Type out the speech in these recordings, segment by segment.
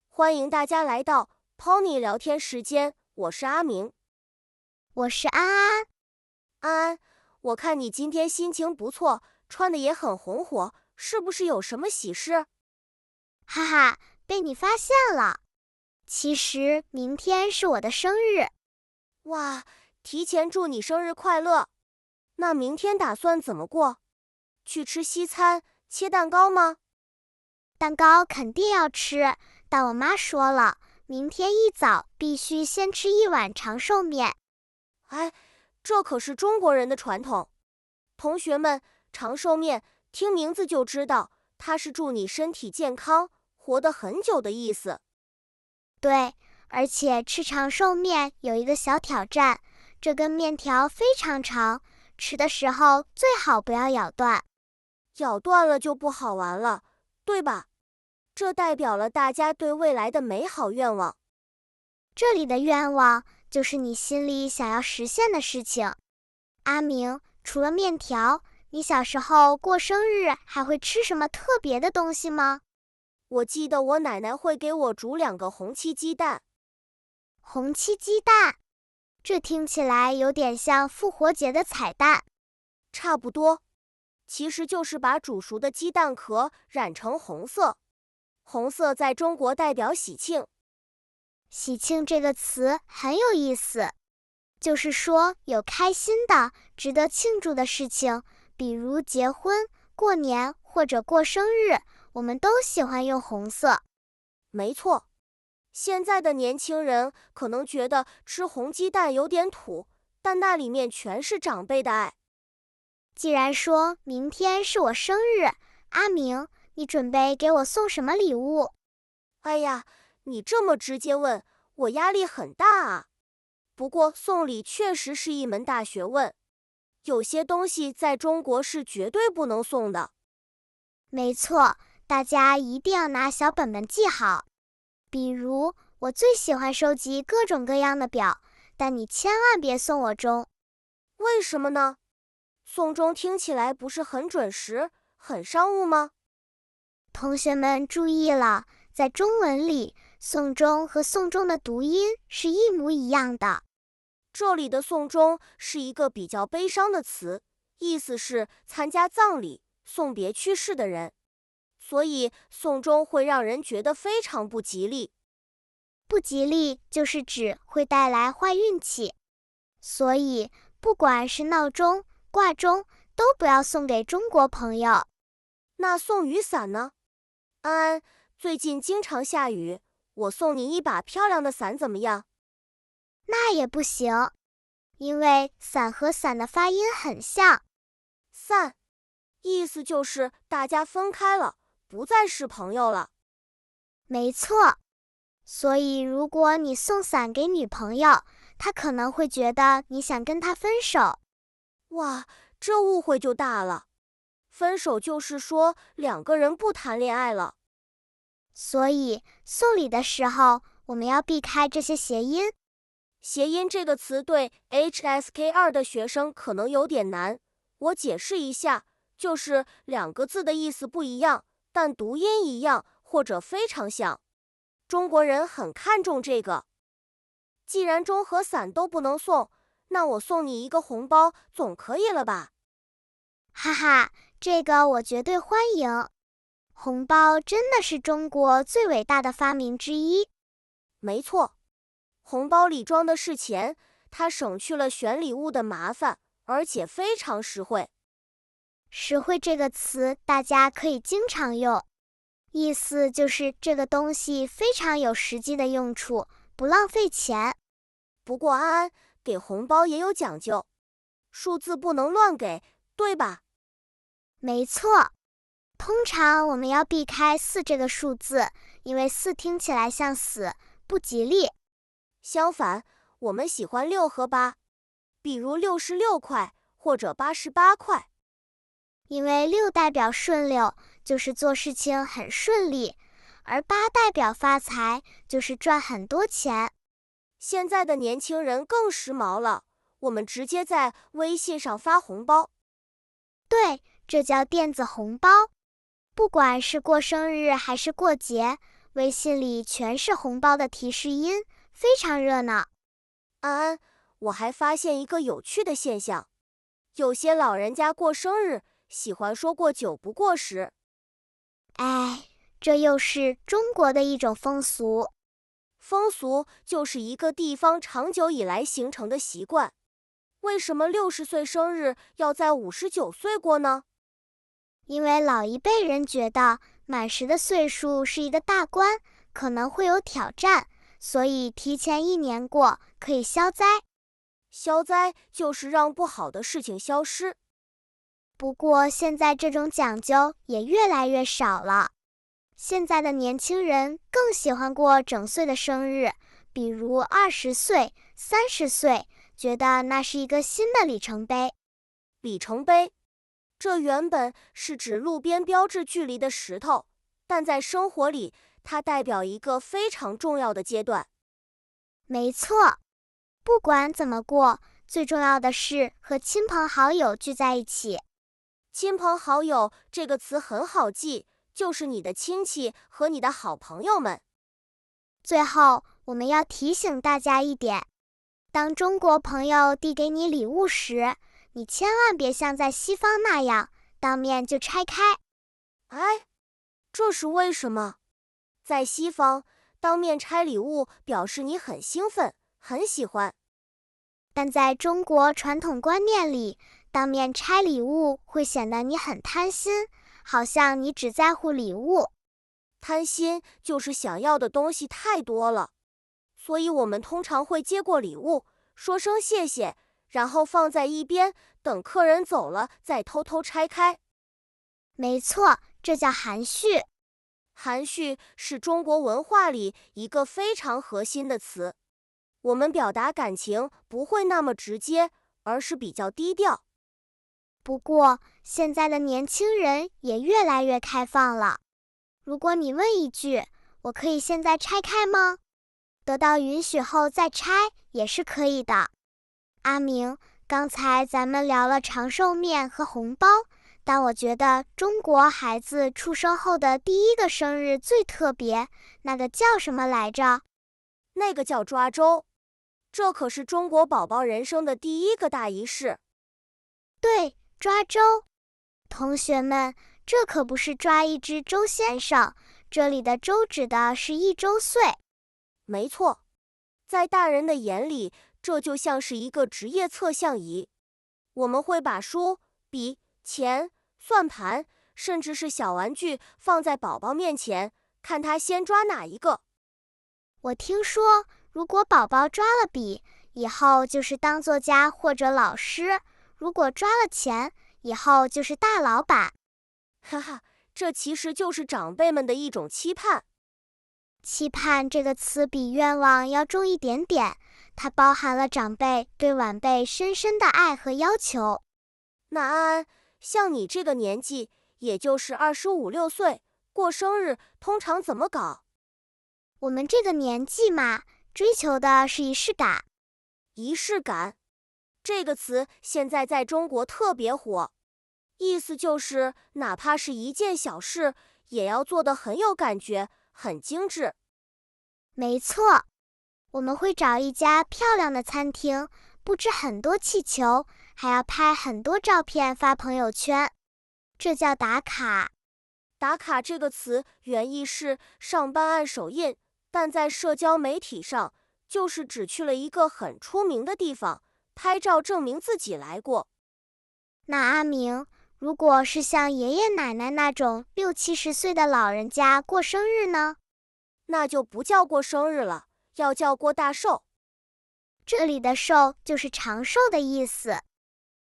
欢迎大家来到 Pony 聊天时间，我是阿明。我是安安。安安，我看你今天心情不错，穿的也很红火，是不是有什么喜事？哈哈，被你发现了。其实明天是我的生日。哇，提前祝你生日快乐。那明天打算怎么过？去吃西餐，切蛋糕吗？蛋糕肯定要吃，但我妈说了，明天一早必须先吃一碗长寿面。哎，这可是中国人的传统。同学们，长寿面，听名字就知道，它是祝你身体健康，活得很久的意思。对，而且吃长寿面有一个小挑战，这根面条非常长，吃的时候最好不要咬断。咬断了就不好玩了，对吧？这代表了大家对未来的美好愿望。这里的愿望就是你心里想要实现的事情。阿明，除了面条，你小时候过生日还会吃什么特别的东西吗？我记得我奶奶会给我煮2个红漆鸡蛋。红漆鸡蛋，这听起来有点像复活节的彩蛋。差不多，其实就是把煮熟的鸡蛋壳染成红色。红色在中国代表喜庆。喜庆这个词很有意思，就是说有开心的、值得庆祝的事情，比如结婚、过年或者过生日，我们都喜欢用红色。没错，现在的年轻人可能觉得吃红鸡蛋有点土，但那里面全是长辈的爱。既然说明天是我生日，阿明，你准备给我送什么礼物？哎呀，你这么直接问，我压力很大啊。不过送礼确实是一门大学问，有些东西在中国是绝对不能送的。没错，大家一定要拿小本本记好。比如，我最喜欢收集各种各样的表，但你千万别送我钟。为什么呢？送钟听起来不是很准时，很商务吗？同学们注意了，在中文里，送钟和送终的读音是一模一样的。这里的送终是一个比较悲伤的词，意思是参加葬礼，送别去世的人。所以送终会让人觉得非常不吉利。不吉利就是指会带来坏运气。所以，不管是闹钟、挂钟，都不要送给中国朋友。那送雨伞呢？安安，最近经常下雨，我送你一把漂亮的伞怎么样？那也不行，因为伞和伞的发音很像。散，意思就是大家分开了，不再是朋友了。没错，所以如果你送伞给女朋友，她可能会觉得你想跟她分手。哇，这误会就大了。分手就是说2个人不谈恋爱了。所以送礼的时候，我们要避开这些谐音。谐音这个词对 HSK2 的学生可能有点难，我解释一下，就是2个字的意思不一样，但读音一样或者非常像。中国人很看重这个。既然钟和伞都不能送，那我送你一个红包总可以了吧？哈哈，这个我绝对欢迎。红包真的是中国最伟大的发明之一。没错，红包里装的是钱，它省去了选礼物的麻烦，而且非常实惠。实惠这个词大家可以经常用，意思就是这个东西非常有实际的用处，不浪费钱。不过安安，给红包也有讲究，数字不能乱给，对吧？没错，通常我们要避开4这个数字，因为4听起来像死，不吉利。相反，我们喜欢6和8，比如66块或者88块。因为6代表顺溜，就是做事情很顺利，而8代表发财，就是赚很多钱。现在的年轻人更时髦了，我们直接在微信上发红包。对，这叫电子红包。不管是过生日还是过节，微信里全是红包的提示音，非常热闹。安安，我还发现一个有趣的现象，有些老人家过生日喜欢说过久不过时。哎，这又是中国的一种风俗。风俗就是一个地方长久以来形成的习惯。为什么60岁生日要在59岁过呢？因为老一辈人觉得满10的岁数是一个大关，可能会有挑战，所以提前1年过可以消灾。消灾就是让不好的事情消失。不过现在这种讲究也越来越少了。现在的年轻人更喜欢过整岁的生日，比如20岁、30岁，觉得那是一个新的里程碑。里程碑，这原本是指路边标志距离的石头，但在生活里，它代表一个非常重要的阶段。没错，不管怎么过，最重要的是和亲朋好友聚在一起。亲朋好友这个词很好记，就是你的亲戚和你的好朋友们。最后，我们要提醒大家一点，当中国朋友递给你礼物时，你千万别像在西方那样，当面就拆开。哎，这是为什么？在西方，当面拆礼物表示你很兴奋，很喜欢。但在中国传统观念里，当面拆礼物会显得你很贪心，好像你只在乎礼物。贪心就是想要的东西太多了，所以我们通常会接过礼物，说声谢谢，然后放在一边，等客人走了再偷偷拆开。没错，这叫含蓄。含蓄是中国文化里一个非常核心的词，我们表达感情不会那么直接，而是比较低调。不过，现在的年轻人也越来越开放了。如果你问一句，我可以现在拆开吗？得到允许后再拆也是可以的。阿明，刚才咱们聊了长寿面和红包，但我觉得中国孩子出生后的第一个生日最特别，那个叫什么来着？那个叫抓周，这可是中国宝宝人生的第一个大仪式。对，抓周。同学们，这可不是抓一只周先生，这里的周指的是1周岁。没错，在大人的眼里，这就像是一个职业测象仪。我们会把书、笔、钱、算盘，甚至是小玩具放在宝宝面前，看他先抓哪一个。我听说，如果宝宝抓了笔，以后就是当作家或者老师；如果抓了钱，以后就是大老板。哈哈，这其实就是长辈们的一种期盼。期盼这个词比愿望要重一点点，它包含了长辈对晚辈深深的爱和要求。那安安，像你这个年纪，也就是25、26岁，过生日通常怎么搞？我们这个年纪嘛，追求的是仪式感。仪式感，这个词现在在中国特别火，意思就是哪怕是一件小事，也要做得很有感觉，很精致。没错，我们会找一家漂亮的餐厅，布置很多气球，还要拍很多照片发朋友圈，这叫打卡。打卡这个词原意是上班按手印，但在社交媒体上，就是只去了一个很出名的地方，拍照证明自己来过。那阿明，如果是像爷爷奶奶那种60、70岁的老人家过生日呢？那就不叫过生日了，要叫过大寿。这里的寿就是长寿的意思。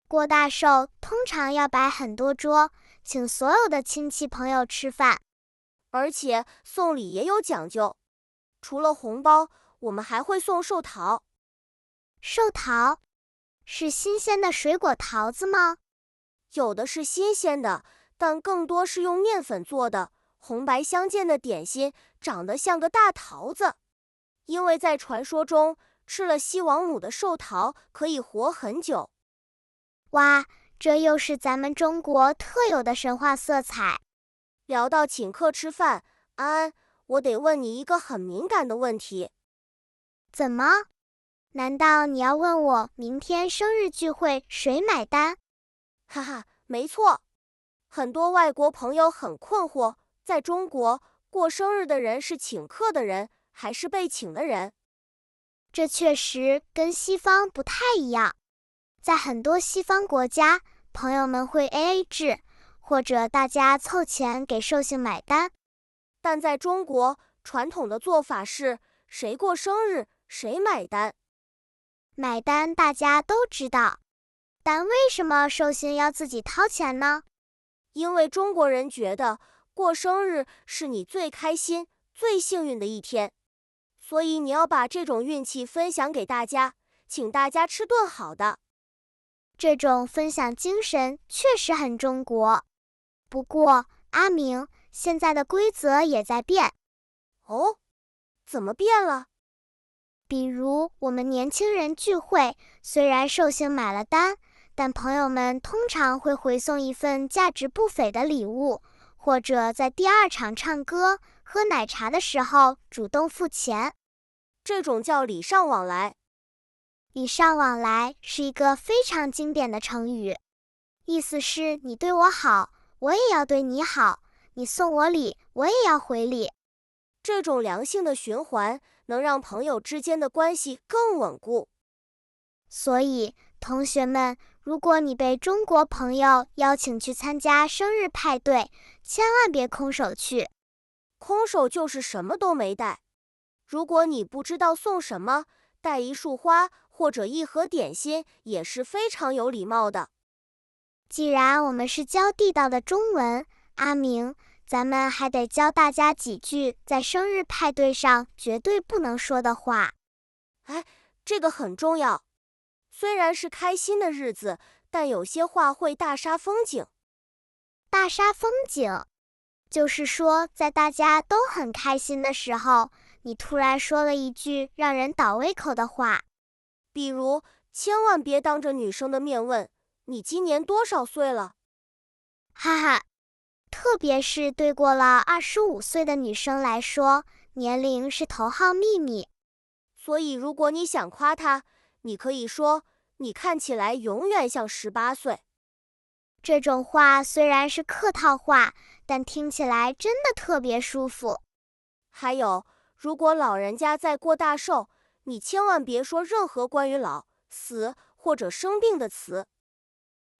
过大寿通常要摆很多桌，请所有的亲戚朋友吃饭。而且送礼也有讲究，除了红包，我们还会送寿桃。寿桃是新鲜的水果桃子吗？有的是新鲜的，但更多是用面粉做的，红白相间的点心，长得像个大桃子。因为在传说中，吃了西王母的寿桃可以活很久。哇，这又是咱们中国特有的神话色彩。聊到请客吃饭，安安，我得问你一个很敏感的问题。怎么？难道你要问我明天生日聚会谁买单？哈哈，没错。很多外国朋友很困惑，在中国过生日的人是请客的人，还是被请的人？这确实跟西方不太一样。在很多西方国家，朋友们会 AA 制，或者大家凑钱给寿星买单。但在中国，传统的做法是谁过生日谁买单。买单大家都知道，但为什么寿星要自己掏钱呢？因为中国人觉得过生日是你最开心、最幸运的一天，所以你要把这种运气分享给大家，请大家吃顿好的。这种分享精神确实很中国。不过，阿明，现在的规则也在变。哦，怎么变了？比如我们年轻人聚会，虽然寿星买了单，但朋友们通常会回送一份价值不菲的礼物，或者在第二场唱歌、喝奶茶的时候主动付钱。这种叫礼尚往来。礼尚往来是一个非常经典的成语，意思是你对我好，我也要对你好，你送我礼，我也要回礼。这种良性的循环能让朋友之间的关系更稳固。所以，同学们，如果你被中国朋友邀请去参加生日派对，千万别空手去。空手就是什么都没带。如果你不知道送什么，带一束花或者一盒点心也是非常有礼貌的。既然我们是教地道的中文，阿明，咱们还得教大家几句在生日派对上绝对不能说的话。哎，这个很重要。虽然是开心的日子，但有些话会大煞风景。大煞风景，就是说在大家都很开心的时候，你突然说了一句让人倒胃口的话。比如，千万别当着女生的面问，你今年多少岁了？哈哈，特别是对过了25岁的女生来说，年龄是头号秘密。所以如果你想夸她，你可以说，你看起来永远像18岁。这种话虽然是客套话，但听起来真的特别舒服。还有，如果老人家在过大寿，你千万别说任何关于老、死或者生病的词。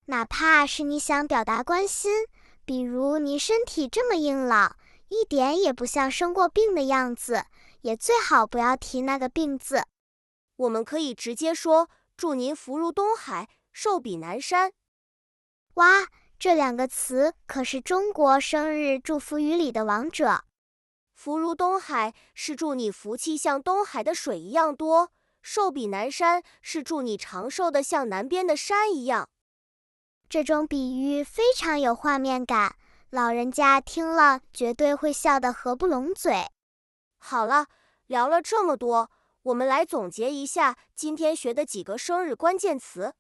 哪怕是你想表达关心，比如你身体这么硬朗，一点也不像生过病的样子，也最好不要提那个病字。我们可以直接说，祝您福如东海，寿比南山。哇，这两个词可是中国生日祝福语里的王者。福如东海是祝你福气像东海的水一样多，寿比南山是祝你长寿的像南边的山一样。这种比喻非常有画面感，老人家听了绝对会笑得合不拢嘴。好了，聊了这么多，我们来总结一下今天学的几个生日关键词。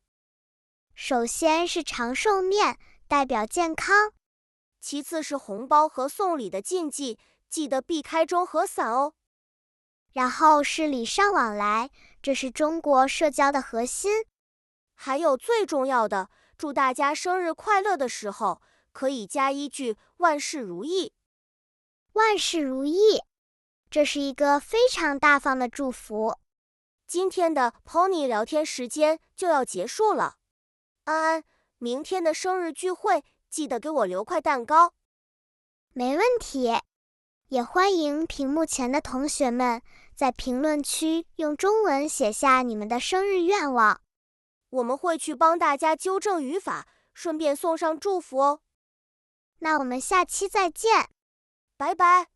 首先是长寿面，代表健康。其次是红包和送礼的禁忌，记得避开钟和伞哦。然后是礼尚往来，这是中国社交的核心。还有最重要的，祝大家生日快乐的时候，可以加一句万事如意。万事如意，这是一个非常大方的祝福。今天的 Pony 聊天时间就要结束了。安安，明天的生日聚会记得给我留块蛋糕。没问题，也欢迎屏幕前的同学们在评论区用中文写下你们的生日愿望，我们会去帮大家纠正语法，顺便送上祝福哦。那我们下期再见，拜拜。